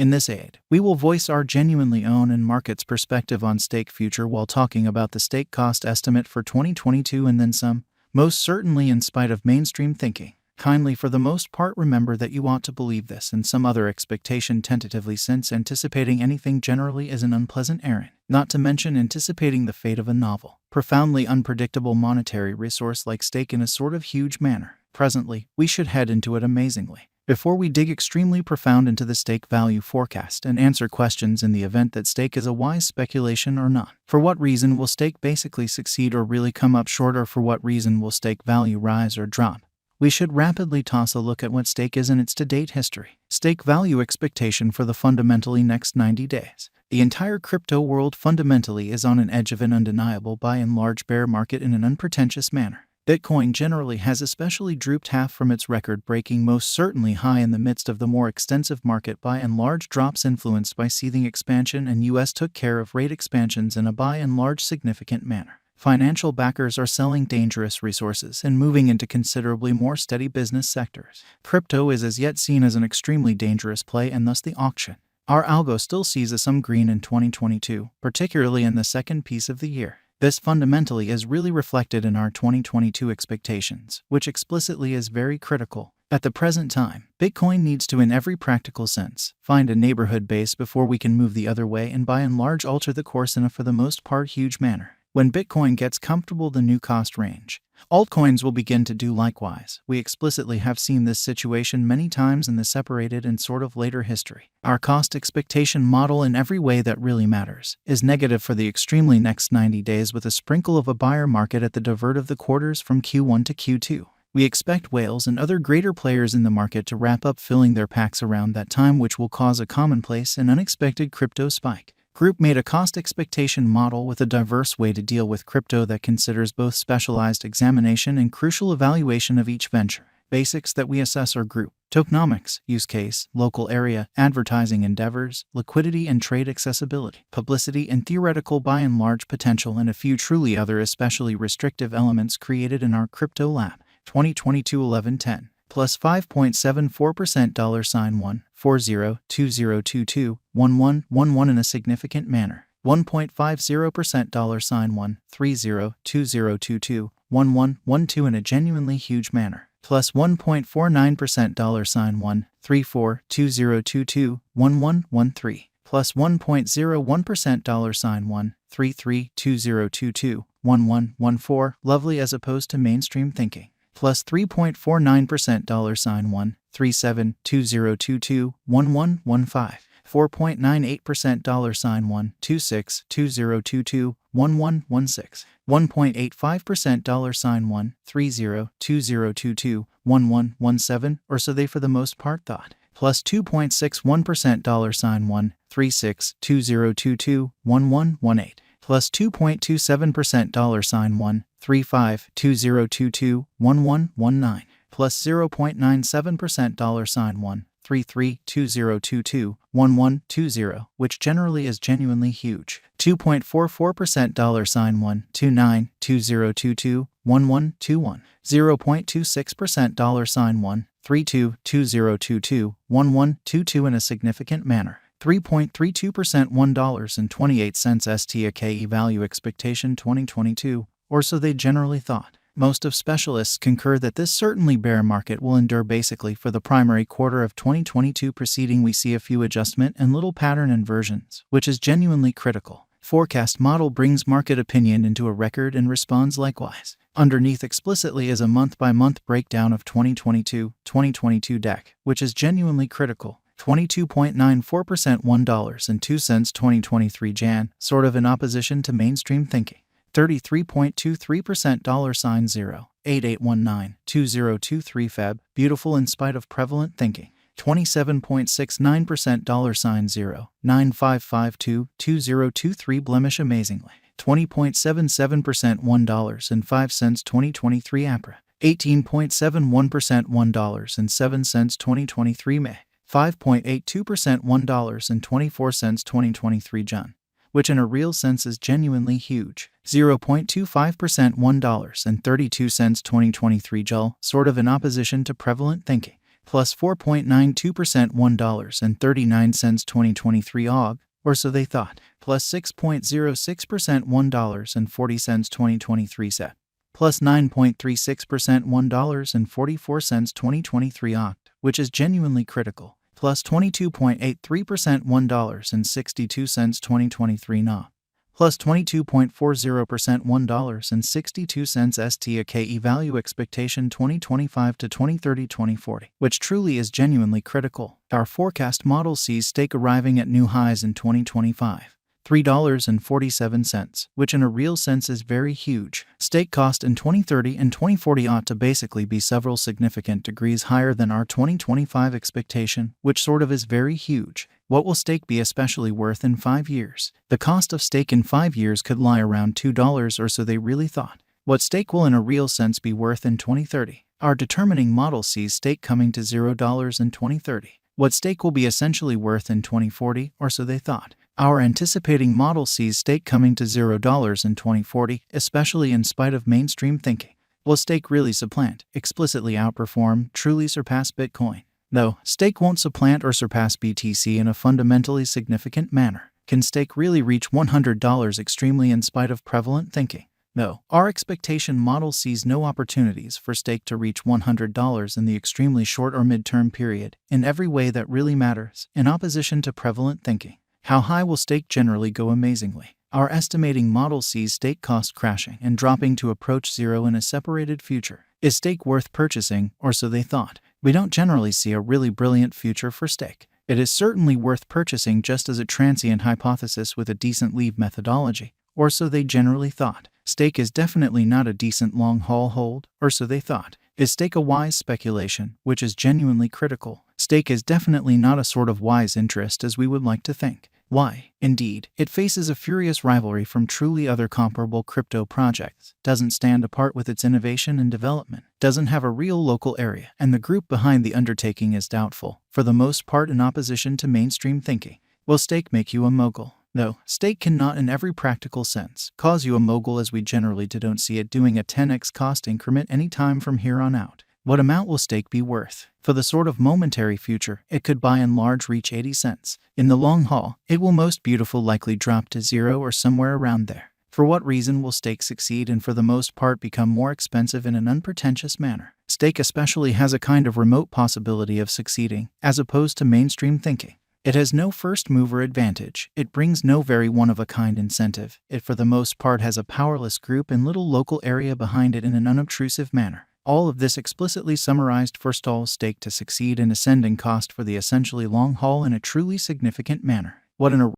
In this aid, we will voice our genuinely own and market's perspective on stake future while talking about the stake cost estimate for 2022 and then some, most certainly in spite of mainstream thinking. Kindly for the most part remember that you ought to believe this and some other expectation tentatively, since anticipating anything generally is an unpleasant errand, not to mention anticipating the fate of a novel, profoundly unpredictable monetary resource like stake in a sort of huge manner. Presently, we should head into it amazingly. Before we dig extremely profound into the stake value forecast and answer questions in the event that stake is a wise speculation or not. For what reason will stake basically succeed or really come up short, or for what reason will stake value rise or drop? We should rapidly toss a look at what stake is in its to-date history. Stake value expectation for the fundamentally next 90 days. The entire crypto world fundamentally is on an edge of an undeniable by and large bear market in an unpretentious manner. Bitcoin generally has especially drooped half from its record-breaking most certainly high in the midst of the more extensive market by and large drops influenced by seething expansion, and US took care of rate expansions in a by and large significant manner. Financial backers are selling dangerous resources and moving into considerably more steady business sectors. Crypto is as yet seen as an extremely dangerous play, and thus the auction. Our algo still sees some green in 2022, particularly in the second piece of the year. This fundamentally is really reflected in our 2022 expectations, which explicitly is very critical. At the present time, Bitcoin needs to, in every practical sense, find a neighborhood base before we can move the other way and by and large alter the course in a for the most part huge manner. When Bitcoin gets comfortable the new cost range, altcoins will begin to do likewise. We explicitly have seen this situation many times in the separated and sort of later history. Our cost expectation model in every way that really matters is negative for the extremely next 90 days, with a sprinkle of a buyer market at the divert of the quarters from Q1 to Q2. We expect whales and other greater players in the market to wrap up filling their packs around that time, which will cause a commonplace and unexpected crypto spike. Group made a cost expectation model with a diverse way to deal with crypto that considers both specialized examination and crucial evaluation of each venture. Basics that we assess are group, tokenomics, use case, local area, advertising endeavors, liquidity and trade accessibility, publicity and theoretical by and large potential, and a few truly other especially restrictive elements created in our crypto lab. 2022 1110 plus 5.74% $1402022 1111 in a significant manner. 1.50% $1302022 1112 in a genuinely huge manner. Plus 1.49% $1342022 1113. Plus 1.01% $1332022 1114. Lovely as opposed to mainstream thinking. Plus 3.49% $1372022 1115. 4.98% $1262022 1116. 1.85% $1302022 1117, or so they for the most part thought. Plus 2.61% $1362022 1118. Plus 2.27% $1352022 1119. Plus 0.97% $1332022 1120, which generally is genuinely huge. 2.44% $1292022 1121. 0.26% $1322022 1122 in a significant manner. 3.32% $1.28 STAKE value expectation 2022, or so they generally thought. Most of specialists concur that this certainly bear market will endure basically for the primary quarter of 2022. Preceding, we see a few adjustment and little pattern inversions, which is genuinely critical. Forecast model brings market opinion into a record and responds likewise. Underneath explicitly is a month-by-month breakdown of 2022 deck, which is genuinely critical. 22.94% $1.02 2023 Jan, sort of in opposition to mainstream thinking. 33.23% $0 8819 2023 Feb, beautiful in spite of prevalent thinking. 27.69% $0 9552 2023 blemish amazingly. 20.77% $1.05 2023 APRA. 18.71% $1.07 2023 May. 5.82% $1.24 2023 June, which in a real sense is genuinely huge. 0.25% $1.32 2023 Jul, sort of in opposition to prevalent thinking. plus 4.92% $1.39 2023 AUG, or so they thought, plus 6.06% $1.40 2023 SET, plus 9.36% $1.44 2023 OCT, which is genuinely critical, plus 22.83% $1.62 2023 NA, plus 22.40% $1.62 STAKE value expectation 2025 to 2030 2040, which truly is genuinely critical. Our forecast model sees stake arriving at new highs in 2025. $3.47, which in a real sense is very huge. Stake cost in 2030 and 2040 ought to basically be several significant degrees higher than our 2025 expectation, which sort of is very huge. What will stake be especially worth in 5 years? The cost of stake in 5 years could lie around $2 or so they really thought. What stake will in a real sense be worth in 2030? Our determining model sees stake coming to $0 in 2030. What stake will be essentially worth in 2040, or so they thought. Our anticipating model sees stake coming to $0 in 2040, especially in spite of mainstream thinking. Will stake really supplant, explicitly outperform, truly surpass Bitcoin? No, stake won't supplant or surpass BTC in a fundamentally significant manner. Can stake really reach $100 extremely in spite of prevalent thinking? No, our expectation model sees no opportunities for stake to reach $100 in the extremely short or mid-term period, in every way that really matters, in opposition to prevalent thinking. How high will stake generally go? Amazingly, our estimating model sees stake cost crashing and dropping to approach zero in a separated future. Is stake worth purchasing, or so they thought? We don't generally see a really brilliant future for stake. It is certainly worth purchasing just as a transient hypothesis with a decent leave methodology, or so they generally thought. Stake is definitely not a decent long-haul hold, or so they thought. Is stake a wise speculation, which is genuinely critical? Stake is definitely not a sort of wise interest as we would like to think. Why? Indeed, it faces a furious rivalry from truly other comparable crypto projects, doesn't stand apart with its innovation and development, doesn't have a real local area, and the group behind the undertaking is doubtful, for the most part in opposition to mainstream thinking. Will stake make you a mogul? No, stake cannot in every practical sense cause you a mogul, as we generally don't see it doing a 10x cost increment any time from here on out. What amount will stake be worth? For the sort of momentary future, it could by and large reach 80 cents. In the long haul, it will most beautiful likely drop to zero or somewhere around there. For what reason will stake succeed and for the most part become more expensive in an unpretentious manner? Stake especially has a kind of remote possibility of succeeding, as opposed to mainstream thinking. It has no first-mover advantage, it brings no very one-of-a-kind incentive, it for the most part has a powerless group and little local area behind it in an unobtrusive manner. All of this explicitly summarized forestalls stake to succeed in ascending cost for the essentially long haul in a truly significant manner. What in a